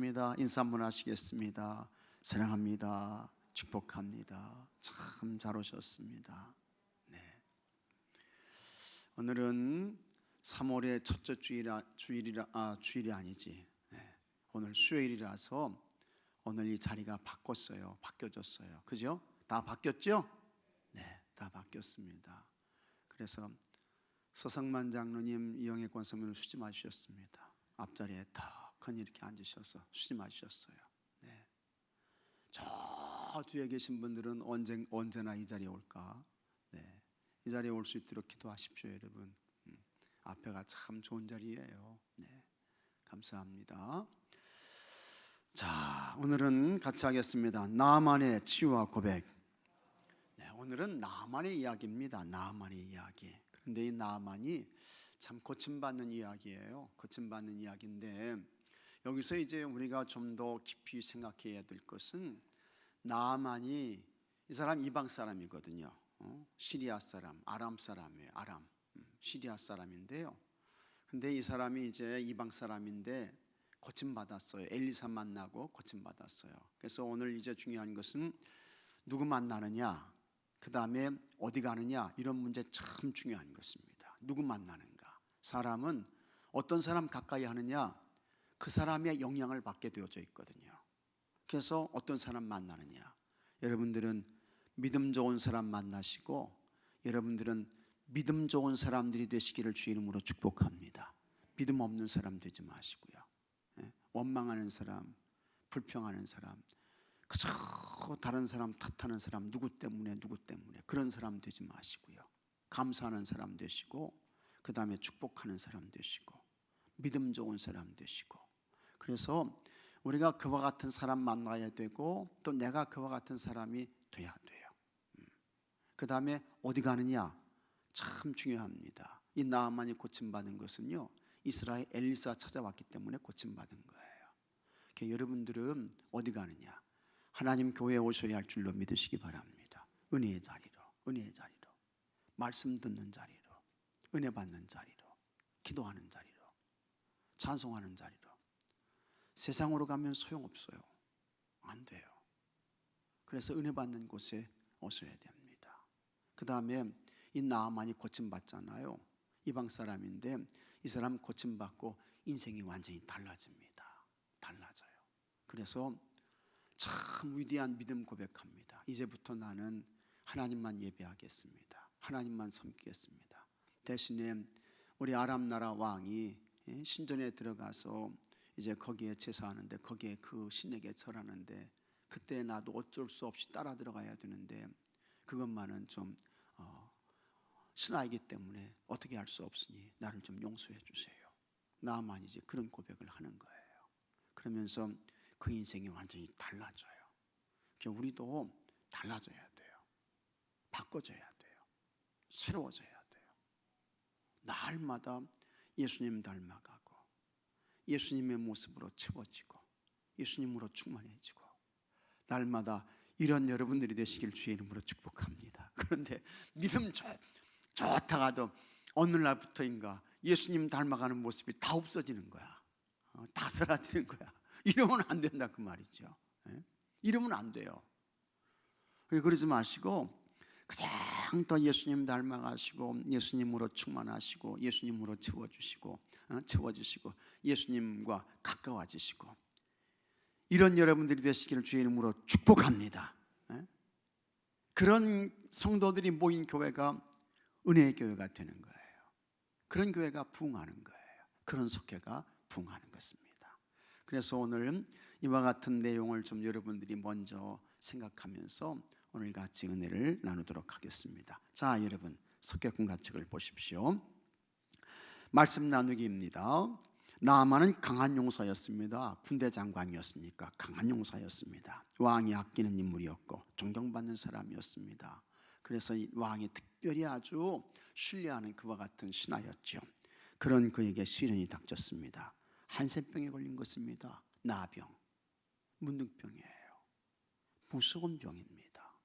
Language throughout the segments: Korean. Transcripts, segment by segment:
인사 한번 하시겠습니다. 사랑합니다. 축복합니다. 참 잘 오셨습니다. 네. 오늘은 3월의 첫째 주일이 아니지. 네. 오늘 수요일이라서 오늘 이 자리가 바뀌어졌어요. 그죠? 다 바뀌었죠? 네, 다 바뀌었습니다. 그래서 서성만 장로님, 이영애 권사님을 수지마 주셨습니다. 앞자리에 턱 이렇게 앉으셔서 수지마 주셨어요. 네. 저 뒤에 계신 분들은 언제나 이 자리에 올까? 네. 이 자리에 올 수 있도록 기도하십시오, 여러분. 앞에가 참 좋은 자리예요. 네. 감사합니다. 자, 오늘은 같이 하겠습니다. 나만의 치유와 고백. 네, 오늘은 나만의 이야기입니다. 나만의 이야기. 그런데 이 나만이 참 고침받는 이야기예요. 고침받는 이야기인데 여기서 이제 우리가 좀 더 깊이 생각해야 될 것은 나만이 이 사람 이방 사람이거든요. 시리아 사람, 아람 사람이에요. 시리아 사람인데요. 근데 이 사람이 이제 이방 사람인데 고침받았어요. 엘리사 만나고 고침받았어요. 그래서 오늘 이제 중요한 것은 누구 만나느냐, 그 다음에 어디 가느냐, 이런 문제 참 중요한 것입니다. 누구 만나는가. 사람은 어떤 사람 가까이 하느냐, 그 사람의 영향을 받게 되어져 있거든요. 그래서 어떤 사람 만나느냐, 여러분들은 믿음 좋은 사람 만나시고 여러분들은 믿음 좋은 사람들이 되시기를 주의 이름으로 축복합니다. 믿음 없는 사람 되지 마시고요. 원망하는 사람, 불평하는 사람, 그저 다른 사람 탓하는 사람, 누구 때문에 그런 사람 되지 마시고요. 감사하는 사람 되시고, 그 다음에 축복하는 사람 되시고, 믿음 좋은 사람 되시고. 그래서 우리가 그와 같은 사람 만나야 되고 또 내가 그와 같은 사람이 돼야 돼요. 그 다음에 어디 가느냐, 참 중요합니다. 이 나아만이 고침받은 것은요, 이스라엘 엘리사 찾아왔기 때문에 고침받은 거예요. 여러분들은 어디 가느냐, 하나님 교회에 오셔야 할 줄로 믿으시기 바랍니다. 은혜의 자리로, 말씀 듣는 자리로, 은혜 받는 자리로, 기도하는 자리로, 찬송하는 자리로. 세상으로 가면 소용없어요. 안 돼요. 그래서 은혜 받는 곳에 오셔야 됩니다. 그 다음에 이 나아만이 고침받잖아요. 이방 사람인데 이 사람 고침받고 인생이 완전히 달라집니다. 달라져요. 그래서 참 위대한 믿음 고백합니다. 이제부터 나는 하나님만 예배하겠습니다. 하나님만 섬기겠습니다. 대신에 우리 아람 나라 왕이 신전에 들어가서 이제 거기에 제사하는데, 거기에 그 신에게 절하는데, 그때 나도 어쩔 수 없이 따라 들어가야 되는데 그것만은 좀 신하이기 때문에 어떻게 할 수 없으니 나를 좀 용서해 주세요. 나만 이제 그런 고백을 하는 거예요. 그러면서 그 인생이 완전히 달라져요. 우리도 달라져야 돼요. 바꿔져야 돼요. 새로워져야 돼요. 날마다 예수님 닮아가고 예수님의 모습으로 채워지고 예수님으로 충만해지고, 날마다 이런 여러분들이 되시길 주의 이름으로 축복합니다. 그런데 믿음 좋다가도 어느 날부터인가 예수님 닮아가는 모습이 다 없어지는 거야. 다 사라지는 거야. 이러면 안 된다 그 말이죠. 이러면 안 돼요. 그러지 마시고 가장 더 예수님 닮아가시고 예수님으로 충만하시고 예수님으로 채워주시고 예수님과 가까워지시고, 이런 여러분들이 되시기를 주의 이름으로 축복합니다. 그런 성도들이 모인 교회가 은혜의 교회가 되는 거예요. 그런 교회가 부흥하는 거예요. 그런 속회가 부흥하는 것입니다. 그래서 오늘 이와 같은 내용을 좀 여러분들이 먼저 생각하면서 오늘 같이 은혜를 나누도록 하겠습니다. 자, 여러분 석계군 가책을 보십시오. 말씀 나누기입니다. 나아만은 강한 용사였습니다. 군대 장관이었으니까 강한 용사였습니다. 왕이 아끼는 인물이었고 존경받는 사람이었습니다. 그래서 이 왕이 특별히 아주 신뢰하는 그와 같은 신하였죠. 그런 그에게 시련이 닥쳤습니다. 한센병에 걸린 것입니다. 나병, 문둥병이에요. 무서운 병입니다.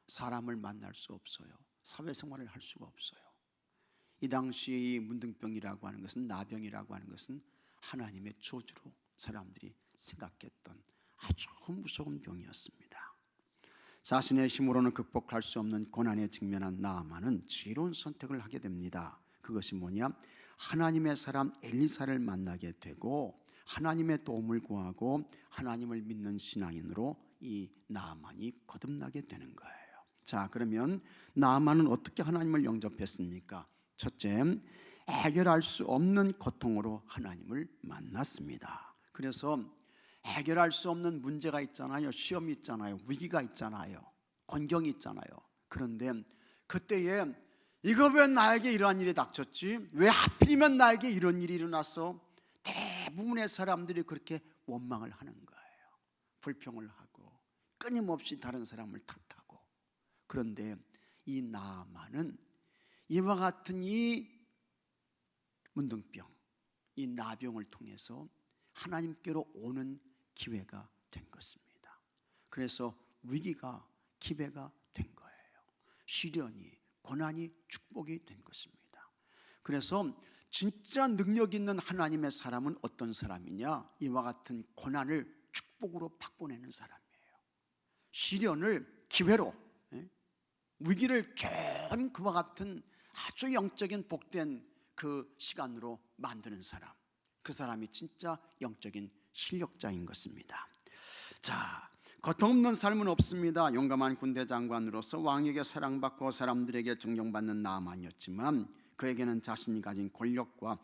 사람을 만날 수 없어요. 사회생활을 할 수가 없어요. 이 당시 문둥병이라고 하는 것은, 나병이라고 하는 것은 하나님의 저주로 사람들이 생각했던 아주 무서운 병이었습니다. 자신의 힘으로는 극복할 수 없는 고난에 직면한 나아만은 지혜로운 선택을 하게 됩니다. 그것이 뭐냐? 하나님의 사람 엘리사를 만나게 되고 하나님의 도움을 구하고 하나님을 믿는 신앙인으로 이 나아만이 거듭나게 되는 거예요. 자, 그러면 나아만은 어떻게 하나님을 영접했습니까? 첫째, 해결할 수 없는 고통으로 하나님을 만났습니다. 그래서 해결할 수 없는 문제가 있잖아요. 시험이 있잖아요. 위기가 있잖아요. 곤경이 있잖아요. 그런데 그때에 이거 왜 나에게 이러한 일이 닥쳤지? 왜 하필이면 나에게 이런 일이 일어났어? 대부분의 사람들이 그렇게 원망을 하는 거예요. 불평을 하고 끊임없이 다른 사람을 탓하고. 그런데 이 나아만은 이와 같은 이 문둥병, 이 나병을 통해서 하나님께로 오는 기회가 된 것입니다. 그래서 위기가 기회가 된 거예요. 시련이, 고난이 축복이 된 것입니다. 그래서 진짜 능력 있는 하나님의 사람은 어떤 사람이냐? 이와 같은 고난을 축복으로 바꿔내는 사람이에요. 시련을 기회로, 위기를 좋은 그와 같은 아주 영적인 복된 그 시간으로 만드는 사람, 그 사람이 진짜 영적인 실력자인 것입니다. 자, 고통 없는 삶은 없습니다. 용감한 군대 장관으로서 왕에게 사랑받고 사람들에게 존경받는 나아만이었지만 그에게는 자신이 가진 권력과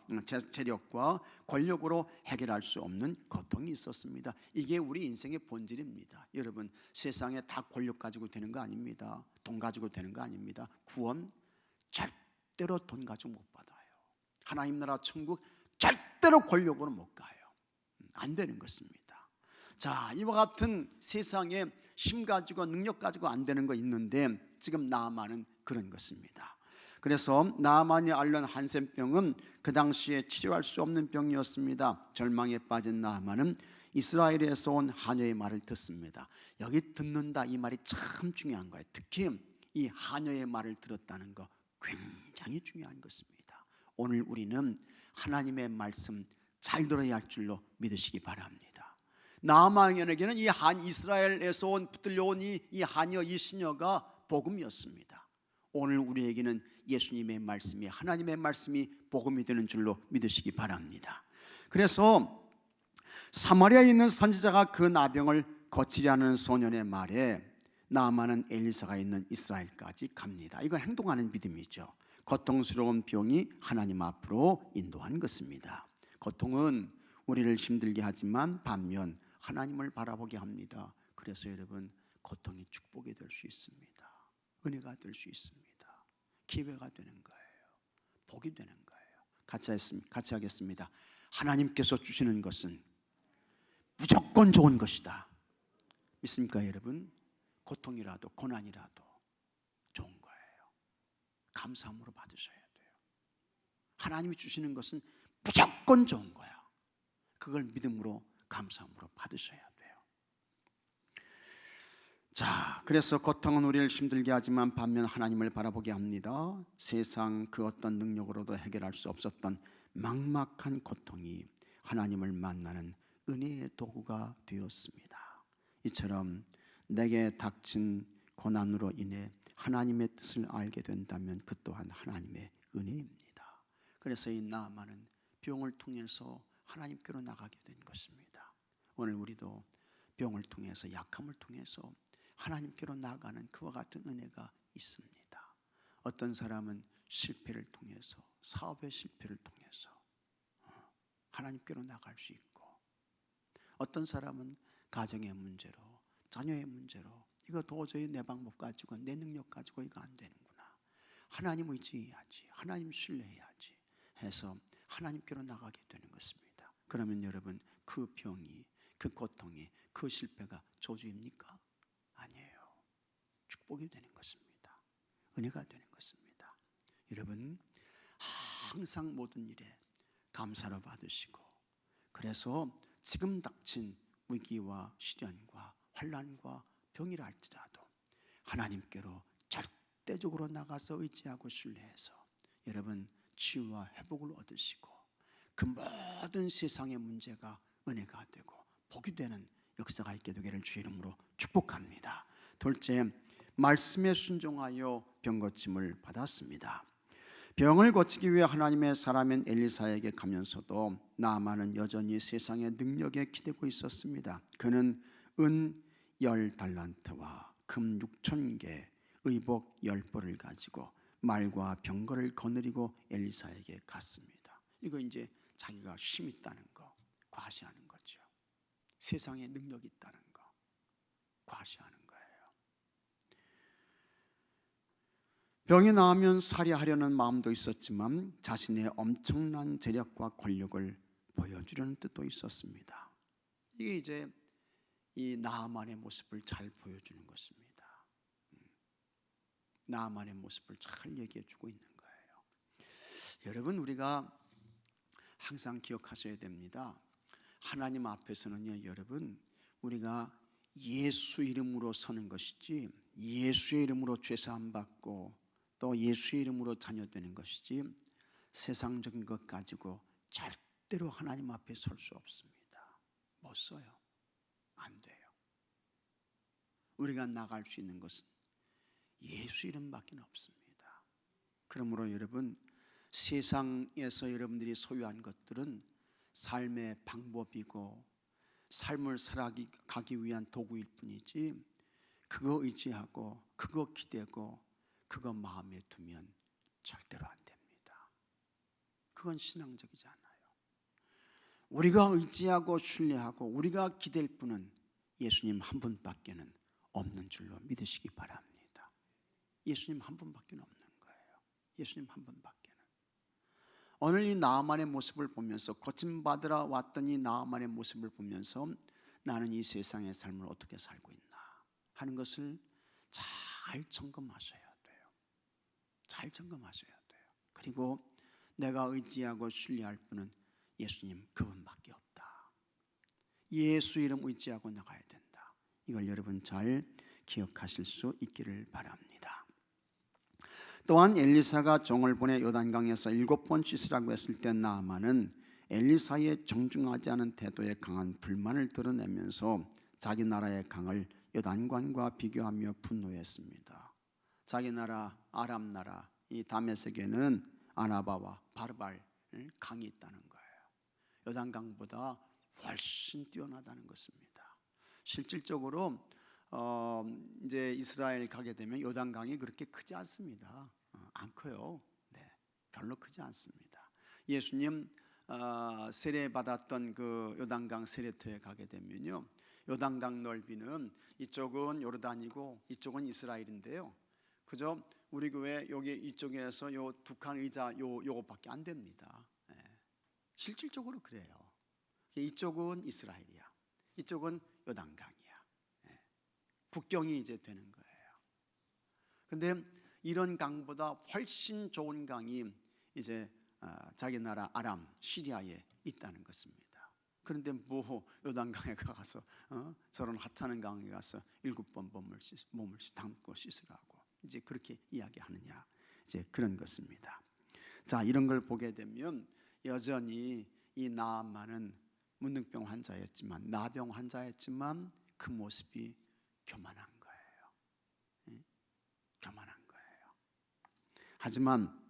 재력과 권력으로 해결할 수 없는 고통이 있었습니다. 이게 우리 인생의 본질입니다. 여러분, 세상에 다 권력 가지고 되는 거 아닙니다. 돈 가지고 되는 거 아닙니다. 구원 절대로 돈 가지고 못 받아요. 하나님 나라 천국 절대로 권력으로 못 가요. 안 되는 것입니다. 자, 이와 같은 세상에 힘 가지고 능력 가지고 안 되는 거 있는데 지금 나아만은 그런 것입니다. 그래서 나아만이 앓는 한센병은 그 당시에 치료할 수 없는 병이었습니다. 절망에 빠진 나아만은 이스라엘에서 온 하녀의 말을 듣습니다. 여기 듣는다 이 말이 참 중요한 거예요. 특히 이 하녀의 말을 들었다는 거 굉장히 중요한 것입니다. 오늘 우리는 하나님의 말씀 잘 들어야 할 줄로 믿으시기 바랍니다. 나아만에게는 이 이스라엘에서 붙들려온 이 하녀, 이 시녀가 복음이었습니다. 오늘 우리에게는 예수님의 말씀이, 하나님의 말씀이 복음이 되는 줄로 믿으시기 바랍니다. 그래서 사마리아에 있는 선지자가 그 나병을 고치려는 소년의 말에 나아만은 엘리사가 있는 이스라엘까지 갑니다. 이건 행동하는 믿음이죠. 고통스러운 병이 하나님 앞으로 인도한 것입니다. 고통은 우리를 힘들게 하지만 반면 하나님을 바라보게 합니다. 그래서 여러분, 고통이 축복이 될 수 있습니다. 은혜가 될 수 있습니다. 기회가 되는 거예요. 복이 되는 거예요. 같이 하겠습니다. 하나님께서 주시는 것은 무조건 좋은 것이다. 믿습니까 여러분? 고통이라도 고난이라도 좋은 거예요. 감사함으로 받으셔야 돼요. 하나님이 주시는 것은 무조건 좋은 거야. 그걸 믿음으로 감사함으로 받으셔야 돼요. 자, 그래서 고통은 우리를 힘들게 하지만 반면 하나님을 바라보게 합니다. 세상 그 어떤 능력으로도 해결할 수 없었던 막막한 고통이 하나님을 만나는 은혜의 도구가 되었습니다. 이처럼 내게 닥친 고난으로 인해 하나님의 뜻을 알게 된다면 그 또한 하나님의 은혜입니다. 그래서 이 나아만은 병을 통해서 하나님께로 나가게 된 것입니다. 오늘 우리도 병을 통해서, 약함을 통해서 하나님께로 나아가는 그와 같은 은혜가 있습니다. 어떤 사람은 실패를 통해서, 사업의 실패를 통해서 하나님께로 나갈 수 있고, 어떤 사람은 가정의 문제로, 자녀의 문제로 이거 도저히 내 방법 가지고, 내 능력 가지고 이거 안 되는구나, 하나님 의지해야지, 하나님 신뢰해야지 해서 하나님께로 나가게 되는 것입니다. 그러면 여러분, 그 병이, 그 고통이, 그 실패가 저주입니까? 아니에요. 축복이 되는 것입니다. 은혜가 되는 것입니다. 여러분, 항상 모든 일에 감사로 받으시고, 그래서 지금 닥친 위기와 시련과 환난과 병이라 할지라도 하나님께로 절대적으로 나가서 의지하고 신뢰해서 여러분 치유와 회복을 얻으시고 그 모든 세상의 문제가 은혜가 되고 복이 되는 역사가 있게 되기를 주의 이름으로 축복합니다. 둘째, 말씀에 순종하여 병 고침을 받았습니다. 병을 고치기 위해 하나님의 사람인 엘리사에게 가면서도 나아만은 여전히 세상의 능력에 기대고 있었습니다. 그는 은 10달란트와 금 6,000개, 의복 10벌을 가지고 말과 병거를 거느리고 엘리사에게 갔습니다. 이거 이제 자기가 힘 있다는 거 과시하는 거죠. 세상에 능력이 있다는 거 과시하는 거예요. 병이 나으면 살해하려는 마음도 있었지만 자신의 엄청난 재력과 권력을 보여주려는 뜻도 있었습니다. 이게 이제 이 나아만의 모습을 잘 보여주는 것입니다. 나아만의 모습을 잘 얘기해 주고 있는 거예요. 여러분, 우리가 항상 기억하셔야 됩니다. 하나님 앞에서는요, 여러분, 우리가 예수 이름으로 서는 것이지, 예수의 이름으로 죄사함 받고 또 예수의 이름으로 자녀되는 것이지, 세상적인 것 가지고 절대로 하나님 앞에 설 수 없습니다. 못 서요. 안 돼요. 우리가 나갈 수 있는 것은 예수 이름밖에 없습니다. 그러므로 여러분, 세상에서 여러분들이 소유한 것들은 삶의 방법이고 삶을 살아가기 위한 도구일 뿐이지, 그거 의지하고 그거 기대고 그거 마음에 두면 절대로 안 됩니다. 그건 신앙적이지 않아요. 우리가 의지하고 신뢰하고 우리가 기댈 분은 예수님 한 분밖에는 없는 줄로 믿으시기 바랍니다. 예수님 한 분밖에 없는 거예요. 예수님 한 분밖에는. 오늘 이 나아만의 모습을 보면서, 고침받으러 왔던 이 나아만의 모습을 보면서 나는 이 세상의 삶을 어떻게 살고 있나 하는 것을 잘 점검하셔야 돼요. 잘 점검하셔야 돼요. 그리고 내가 의지하고 신뢰할 분은 예수님 그분밖에 없다. 예수 이름 의지하고 나가야 된다. 이걸 여러분 잘 기억하실 수 있기를 바랍니다. 또한 엘리사가 종을 보내 요단강에서 7번 씻으라고 했을 때 나아만은 엘리사의 정중하지 않은 태도에 강한 불만을 드러내면서 자기 나라의 강을 요단강과 비교하며 분노했습니다. 자기 나라 아람 나라 이 다메섹에는 아나바와 바르발 강이 있다는 거예요. 요단강보다 훨씬 뛰어나다는 것입니다. 실질적으로 이제 이스라엘 가게 되면 요단강이 그렇게 크지 않습니다. 안 커요. 네, 별로 크지 않습니다. 예수님 세례 받았던 그 요단강 세례터에 가게 되면요, 요단강 넓이는 이쪽은 요르단이고 이쪽은 이스라엘인데요, 그저 우리 교회 여기 이쪽에서 요 두 칸 의자 요거밖에 안 됩니다. 네. 실질적으로 그래요. 이쪽은 이스라엘이야, 이쪽은 요단강이야. 네. 국경이 이제 되는 거예요. 근데 이런 강보다 훨씬 좋은 강이 이제 자기 나라 아람 시리아에 있다는 것입니다. 그런데 뭐 요단강에 가서 저런 하찮은 강에 가서 7번 몸을 담고 씻으라고 이제 그렇게 이야기하느냐, 이제 그런 것입니다. 자, 이런 걸 보게 되면 여전히 이 나아만은 문둥병 환자였지만, 나병 환자였지만 그 모습이 교만한 거예요. 교만한 거예요. 하지만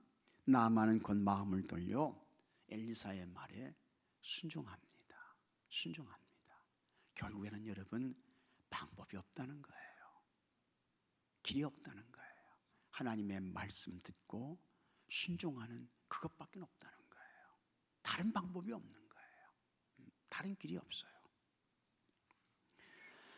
나아만은 곧 마음을 돌려 엘리사의 말에 순종합니다. 순종합니다. 결국에는 여러분, 방법이 없다는 거예요. 길이 없다는 거예요. 하나님의 말씀 듣고 순종하는 그것밖에 없다는 거예요. 다른 방법이 없는 거예요. 다른 길이 없어요.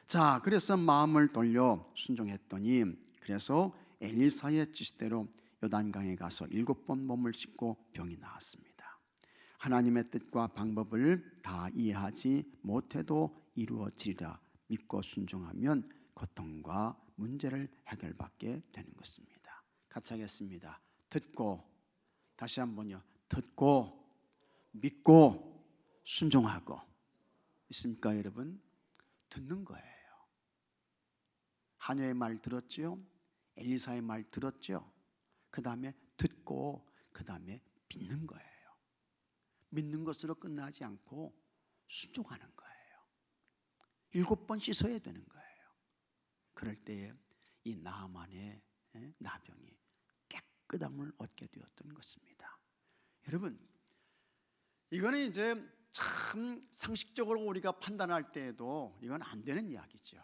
자, 그래서 마음을 돌려 순종했더니, 그래서 엘리사의 지시대로 요단강에 가서 7번 몸을 씻고 병이 나았습니다. 하나님의 뜻과 방법을 다 이해하지 못해도 이루어지리라 믿고 순종하면 고통과 문제를 해결받게 되는 것입니다. 같이 하겠습니다. 듣고, 다시 한번요. 듣고, 믿고, 순종하고. 있습니까, 여러분? 듣는 거예요. 하녀의 말 들었죠? 엘리사의 말 들었죠? 그 다음에 듣고, 그 다음에 믿는 거예요. 믿는 것으로 끝나지 않고 순종하는 거예요. 7번 씻어야 되는 거예요. 그럴 때에 이 나만의 나병이 깨끗함을 얻게 되었던 것입니다. 여러분, 이거는 이제 참 상식적으로 우리가 판단할 때에도 이건 안 되는 이야기죠.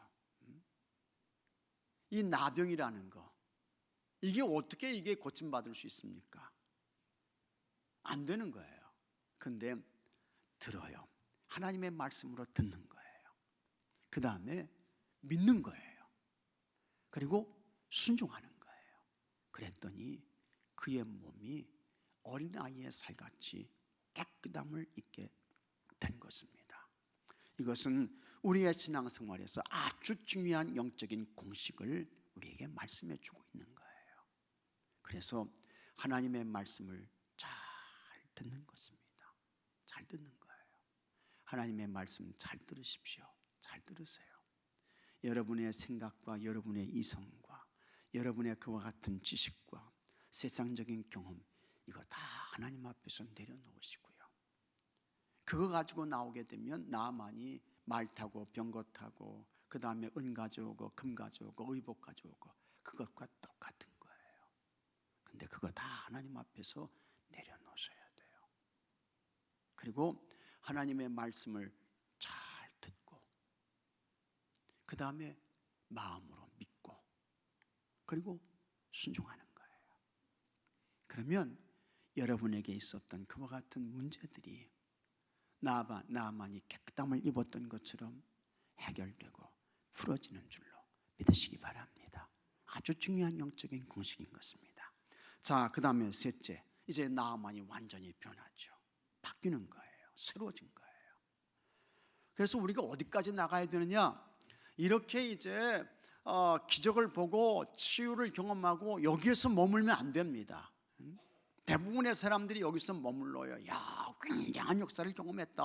이 나병이라는 거, 이게 어떻게 이게 고침받을 수 있습니까? 안 되는 거예요. 근데 들어요. 하나님의 말씀으로 듣는 거예요. 그 다음에 믿는 거예요. 그리고 순종하는 거예요. 그랬더니 그의 몸이 어린아이의 살같이 깨끗함을 잊게 된 것입니다. 이것은 우리의 신앙생활에서 아주 중요한 영적인 공식을 우리에게 말씀해 주고 있는 거예요. 그래서 하나님의 말씀을 잘 듣는 것입니다. 잘 듣는 거예요. 하나님의 말씀 잘 들으십시오. 잘 들으세요. 여러분의 생각과 여러분의 이성과 여러분의 그와 같은 지식과 세상적인 경험, 이거 다 하나님 앞에서 내려놓으시고요. 그거 가지고 나오게 되면 나만이 말 타고 병거 타고 그 다음에 은 가져오고 금 가져오고 의복 가져오고 그것과 똑같은 거예요. 근데 그거 다 하나님 앞에서 내려놓으셔야 돼요. 그리고 하나님의 말씀을 잘 듣고 그 다음에 마음으로 믿고 그리고 순종하는 거예요. 그러면 여러분에게 있었던 그와 같은 문제들이 나만이 깨끗함을 입었던 것처럼 해결되고 풀어지는 줄로 믿으시기 바랍니다. 아주 중요한 영적인 공식인 것입니다. 자, 그 다음에 셋째, 이제 나만이 완전히 변하죠. 바뀌는 거예요. 새로워진 거예요. 그래서 우리가 어디까지 나가야 되느냐? 이렇게 이제 기적을 보고 치유를 경험하고 여기에서 머물면 안 됩니다. 대부분의 사람들이 여기서 머물러요. 야, 굉장한 역사를 경험했다.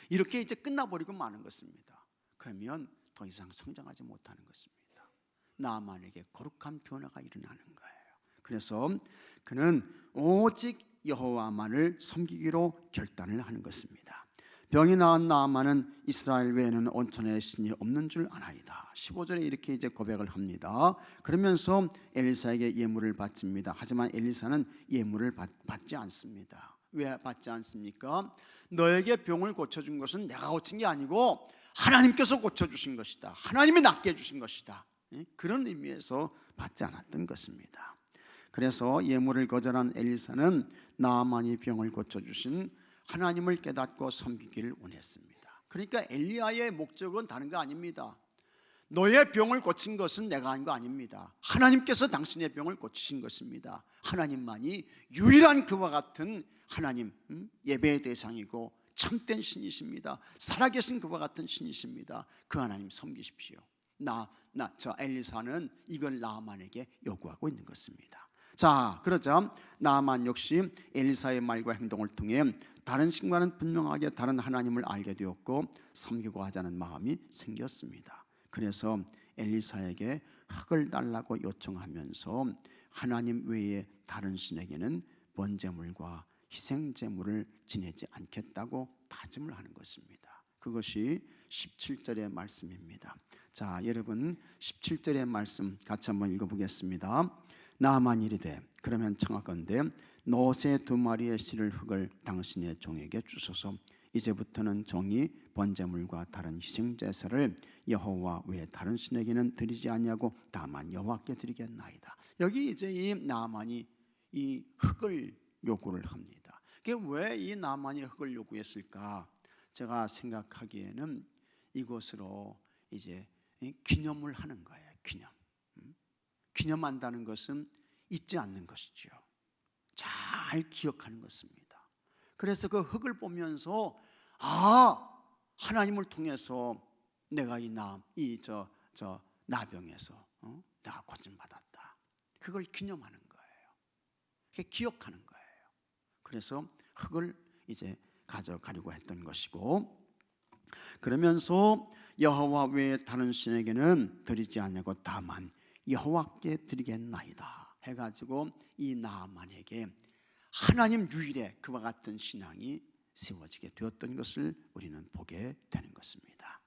이렇게 이제 끝나버리고 마는 것입니다. 그러면 더 이상 성장하지 못하는 것입니다. 나만에게 거룩한 변화가 일어나는 거예요. 그래서 그는 오직 여호와만을 섬기기로 결단을 하는 것입니다. 병이 나은 나아만은 이스라엘 외에는 온천의 신이 없는 줄 아나이다. 15절에 이렇게 이제 고백을 합니다. 그러면서 엘리사에게 예물을 바칩니다. 하지만 엘리사는 예물을 받지 않습니다. 왜 받지 않습니까? 너에게 병을 고쳐준 것은 내가 고친 게 아니고 하나님께서 고쳐주신 것이다. 하나님이 낫게 해주신 것이다. 그런 의미에서 받지 않았던 것입니다. 그래서 예물을 거절한 엘리사는 나아만이 병을 고쳐주신 하나님을 깨닫고 섬기기를 원했습니다. 그러니까 엘리야의 목적은 다른 거 아닙니다. 너의 병을 고친 것은 내가 한 거 아닙니다. 하나님께서 당신의 병을 고치신 것입니다. 하나님만이 유일한 그와 같은 하나님, 예배의 대상이고 참된 신이십니다. 살아계신 그와 같은 신이십니다. 그 하나님 섬기십시오. 저 엘리사는 이걸 나아만에게 요구하고 있는 것입니다. 자, 그러자 나아만 역시 엘리사의 말과 행동을 통해 다른 신과는 분명하게 다른 하나님을 알게 되었고 섬기고 하자는 마음이 생겼습니다. 그래서 엘리사에게 흙을 달라고 요청하면서 하나님 외에 다른 신에게는 번제물과 희생제물을 지내지 않겠다고 다짐을 하는 것입니다. 그것이 17절의 말씀입니다. 자, 여러분 17절의 말씀 같이 한번 읽어보겠습니다. 나아만이 이르되 그러면 청하건대 노새 2마리의 실을 흙을 당신의 종에게 주소서. 이제부터는 종이 번제물과 다른 희생제사를 여호와 외에 다른 신에게는 드리지 아니하고 다만 여호와께 드리겠나이다. 여기 이제 이 나아만이 이 흙을 요구를 합니다. 왜 이 나아만이 흙을 요구했을까? 제가 생각하기에는 이것으로 이제 기념을 하는 거예요. 기념한다는 것은 잊지 않는 것이죠. 잘 기억하는 것입니다. 그래서 그 흙을 보면서 하나님을 통해서 내가 나병에서 내가 고침받았다. 그걸 기념하는 거예요. 기억하는 거예요. 그래서 흙을 이제 가져가려고 했던 것이고, 그러면서 여호와 외에 다른 신에게는 드리지 않냐고 다만 여호와께 드리겠나이다 해가지고 이 나아만에게 하나님 유일의 그와 같은 신앙이 세워지게 되었던 것을 우리는 보게 되는 것입니다.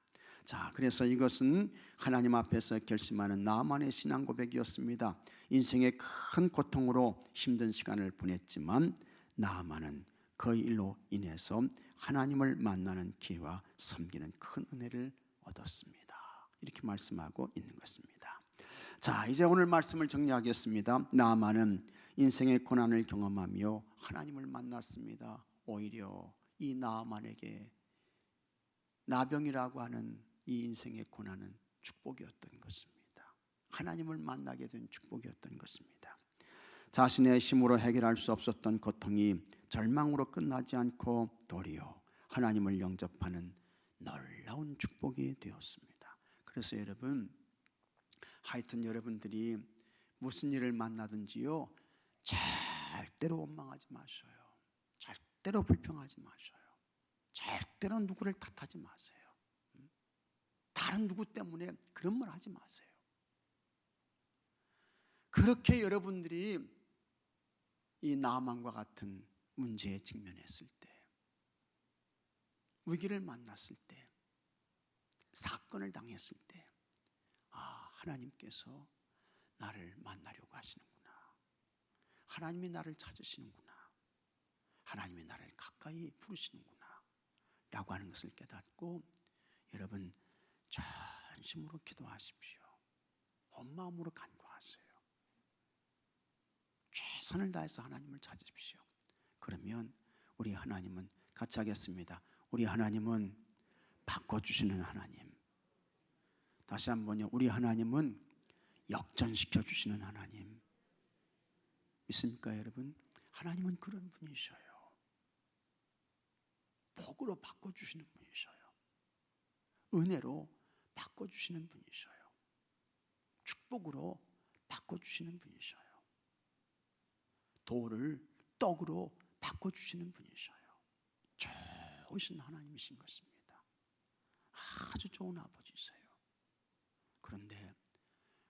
자, 그래서 이것은 하나님 앞에서 결심하는 나만의 신앙 고백이었습니다. 인생의 큰 고통으로 힘든 시간을 보냈지만 나만은 그 일로 인해서 하나님을 만나는 기회와 섬기는 큰 은혜를 얻었습니다. 이렇게 말씀하고 있는 것입니다. 자, 이제 오늘 말씀을 정리하겠습니다. 나만은 인생의 고난을 경험하며 하나님을 만났습니다. 오히려 이 나만에게 나병이라고 하는 이 인생의 고난은 축복이었던 것입니다. 하나님을 만나게 된 축복이었던 것입니다. 자신의 힘으로 해결할 수 없었던 고통이 절망으로 끝나지 않고 도리어 하나님을 영접하는 놀라운 축복이 되었습니다. 그래서 여러분, 하여튼 여러분들이 무슨 일을 만나든지요, 절대로 원망하지 마셔요. 절대로 불평하지 마셔요. 절대로 누구를 탓하지 마세요. 다른 누구 때문에 그런 말 하지 마세요. 그렇게 여러분들이 이 나만과 같은 문제에 직면했을 때, 위기를 만났을 때, 사건을 당했을 때, 하나님께서 나를 만나려고 하시는구나. 하나님이 나를 찾으시는구나. 하나님이 나를 가까이 부르시는구나 라고 하는 것을 깨닫고 여러분 전심으로 기도하십시오. 온 마음으로 간구하세요. 최선을 다해서 하나님을 찾으십시오. 그러면 우리 하나님은, 같이 하겠습니다. 우리 하나님은 바꿔주시는 하나님. 다시 한번요. 우리 하나님은 역전시켜 주시는 하나님. 믿습니까 여러분? 하나님은 그런 분이셔요. 복으로 바꿔주시는 분이셔요. 은혜로 바꿔주시는 분이셔요. 축복으로 바꿔주시는 분이셔요. 돌을 떡으로 바꿔주시는 분이셔요. 좋으신 하나님이신 것입니다. 아주 좋은 아버지세요. 그런데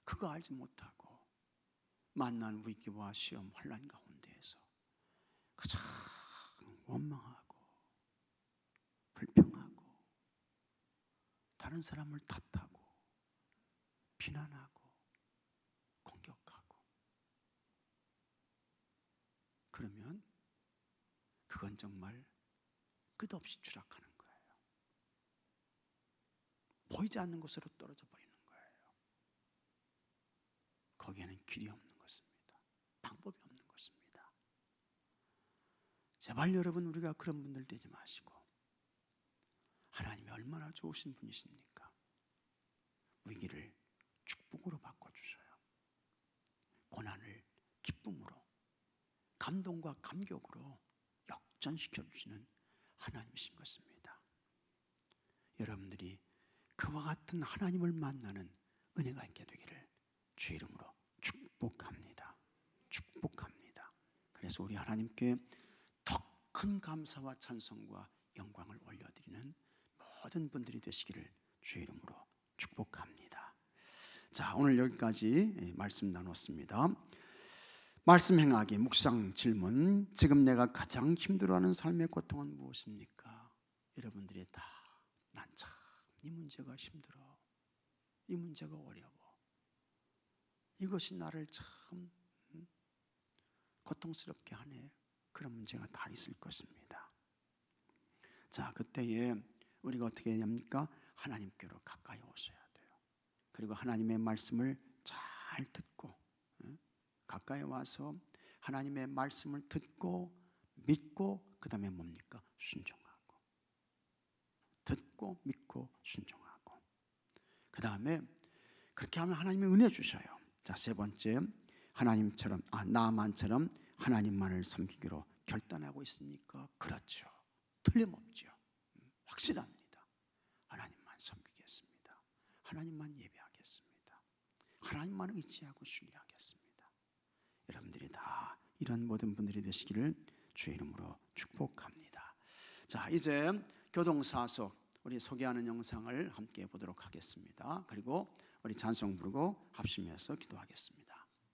그거 알지 못하고 만난 위기와 시험, 환난 가운데에서 가장 원망하고 불평하고 다른 사람을 탓하고 비난하고 공격하고, 그러면 그건 정말 끝없이 추락하는 거예요. 보이지 않는 곳으로 떨어져 버리는 거예요. 거기에는 길이 없는 것입니다. 방법이 없는 것입니다. 제발 여러분, 우리가 그런 분들 되지 마시고, 하나님이 얼마나 좋으신 분이십니까? 위기를 축복으로 바꿔주셔요. 고난을 기쁨으로, 감동과 감격으로 역전시켜주시는 하나님이신 것입니다. 여러분들이 그와 같은 하나님을 만나는 은혜가 있게 되기를 주의 이름으로 축복합니다. 축복합니다. 그래서 우리 하나님께 더 큰 감사와 찬송과 영광을 올려드리는 모든 분들이 되시기를 주의 이름으로 축복합니다. 자, 오늘 여기까지 말씀 나눴습니다. 말씀 행하기 묵상 질문. 지금 내가 가장 힘들어하는 삶의 고통은 무엇입니까? 여러분들이 다 난 참 이 문제가 힘들어, 이 문제가 어려워, 이것이 나를 참 고통스럽게 하네, 그런 문제가 다 있을 것입니다. 자, 그때에 우리가 어떻게 해야 합니까? 하나님께로 가까이 오셔야 돼요. 그리고 하나님의 말씀을 잘 듣고, 가까이 와서 하나님의 말씀을 듣고 믿고, 그 다음에 뭡니까? 순종하고. 듣고 믿고 순종하고, 그 다음에 그렇게 하면 하나님이 은혜 주셔요. 자, 세 번째, 하나님처럼, 나만처럼 하나님만을 섬기기로 결단하고 있습니까? 그렇죠. 틀림없죠. 확실합니다. 하나님만 섬기겠습니다. 하나님만 예배하겠습니다. 하나님만 의지하고 순리하겠습니다. 여러분들이 다 이런 모든 분들이 되시기를 주의 이름으로 축복합니다. 자, 이제 교동사석 우리 소개하는 영상을 함께 보도록 하겠습니다. 그리고 우리 찬송 부르고 합심해서 기도하겠습니다.